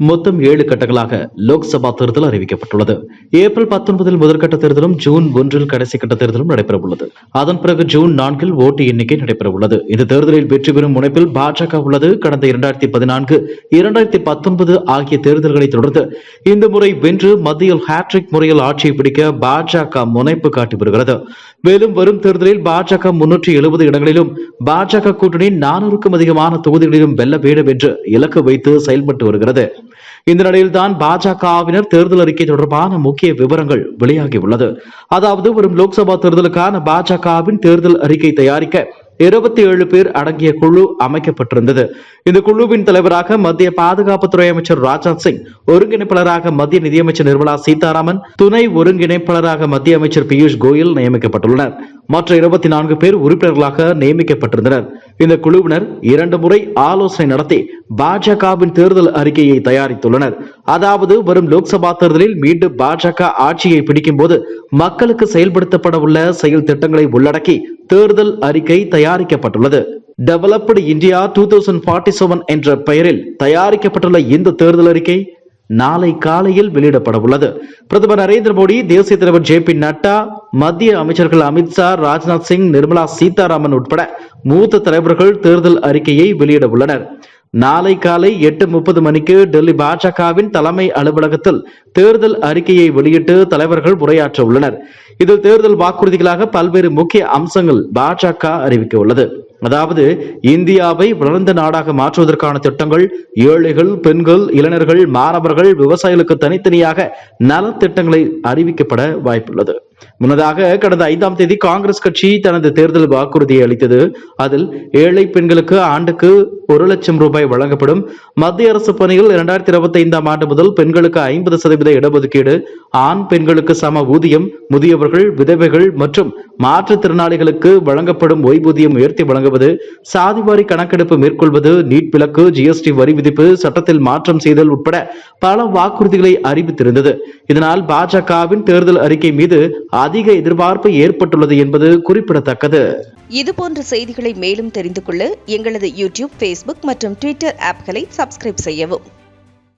மொத்தம் 7 கட்டங்களாக லோக்சபா தேர்தல் அறிவிக்கப்பட்டுள்ளது. ஏப்ரல் 19 முதற்கட்ட தேர்தலும் ஜூன் 1 கடைசி கட்ட தேர்தலும் நடைபெறவுள்ளது. அதன் பிறகு ஜூன் 4 ஓட்டு எண்ணிக்கை நடைபெறவுள்ளது. இந்த தேர்தலில் வெற்றி பெறும் முனைப்பில் பாஜக உள்ளது. கடந்த 2014, 2019 ஆகிய தேர்தல்களை தொடர்ந்து இந்த முறை வென்று மத்தியில் ஹேட்ரிக் முறையில் ஆட்சியை பிடிக்க பாஜக முனைப்பு காட்டி வருகிறது. மேலும் வரும் தேர்தலில் பாஜக 370 இடங்களிலும் பாஜக கூட்டணி 400க்கும் அதிகமான தொகுதிகளிலும் வெல்ல வேண்டும் என்று இலக்கு வைத்து செயல்பட்டு வருகிறது. இந்த நிலையில்தான் பாஜகவினர் தேர்தல் அறிக்கை தொடர்பான முக்கிய விவரங்கள் வெளியாகியுள்ளது. அதாவது வரும் லோக்சபா தேர்தலுக்கான பாஜகவின் தேர்தல் அறிக்கை தயாரிக்க 27 பேர் அடங்கிய குழு அமைக்கப்பட்டிருந்தது. இந்த குழுவின் தலைவராக மத்திய பாதுகாப்புத்துறை அமைச்சர் ராஜ்நாத் சிங், ஒருங்கிணைப்பாளராக மத்திய நிதியமைச்சர் நிர்மலா சீதாராமன், துணை ஒருங்கிணைப்பாளராக மத்திய அமைச்சர் பியூஷ் கோயல் நியமிக்கப்பட்டுள்ளனர். மற்ற 24 பேர் உறுப்பினர்களாக நியமிக்கப்பட்டிருந்தனர். இந்த குழுவினர் 2 முறை ஆலோசனை நடத்தி பாஜகவின் தேர்தல் அறிக்கையை தயாரித்துள்ளனர். அதாவது வரும் லோக்சபா தேர்தலில் மீண்டும் பாஜக ஆட்சியை பிடிக்கும் போது மக்களுக்கு செயல்படுத்தப்பட உள்ள செயல் திட்டங்களை உள்ளடக்கி தேர்தல் அறிக்கை தயாரிக்கப்பட்டுள்ளது. டெவலப்டு இந்தியா 2047 என்ற பெயரில் தயாரிக்கப்பட்டுள்ள இந்த தேர்தல் அறிக்கை நாளை காலையில் வெளியிடப்பட உள்ளது. பிரதமர் நரேந்திர மோடி, தேசிய தலைவர் JP நட்டா, மத்திய அமைச்சர்கள் அமித்ஷா, ராஜ்நாத் சிங், நிர்மலா சீதாராமன் உட்பட மூத்த தலைவர்கள் தேர்தல் அறிக்கையை வெளியிட உள்ளனர். நாளை காலை 8:30 மணிக்கு டெல்லி பாஜகவின் தலைமை அலுவலகத்தில் தேர்தல் அறிக்கையை வெளியிட்டு தலைவர்கள் உரையாற்ற உள்ளனர். இதில் தேர்தல் வாக்குறுதிகளாக பல்வேறு முக்கிய அம்சங்கள் பாஜக அறிவிக்க உள்ளது. அதாவது இந்தியாவை வளர்ந்த நாடாக மாற்றுவதற்கான திட்டங்கள், ஏழைகள், பெண்கள், இளைஞர்கள், மாணவர்கள், விவசாயிகளுக்கு தனித்தனியாக நலத்திட்டங்களை அறிவிக்கப்பட வாய்ப்புள்ளது. முன்னதாக கடந்த 5ஆம் தேதி காங்கிரஸ் கட்சி தனது தேர்தல் வாக்குறுதியை அளித்தது. அதில் ஏழை பெண்களுக்கு ஆண்டுக்கு 1 லட்சம் ரூபாய் வழங்கப்படும், மத்திய அரசு பணியில் 2025ஆம் ஆண்டு முதல் பெண்களுக்கு 50% இடஒதுக்கீடு, ஆண் பெண்களுக்கு சம ஊதியம், முதியவர்கள், விதவைகள் மற்றும் மாற்றுத்திறனாளிகளுக்கு வழங்கப்படும் ஓய்வூதியம் உயர்த்தி வழங்குவது, சாதிவாரி கணக்கெடுப்பு மேற்கொள்வது, நீட் விலக்கு, GST வரி விதிப்பு, சட்டத்தில் மாற்றம் செய்தல் உட்பட பல வாக்குறுதிகளை அறிவித்திருந்தது. இதனால் பாஜகவின் தேர்தல் அறிக்கை மீது அதிக எதிர்பார்ப்பு ஏற்பட்டுள்ளது என்பது குறிப்பிடத்தக்கது. இதுபோன்ற செய்திகளை மேலும் தெரிந்து கொள்ள எங்களது யூடியூப், Facebook மற்றும் Twitter ஆப்களை சப்ஸ்கிரைப் செய்யவும்.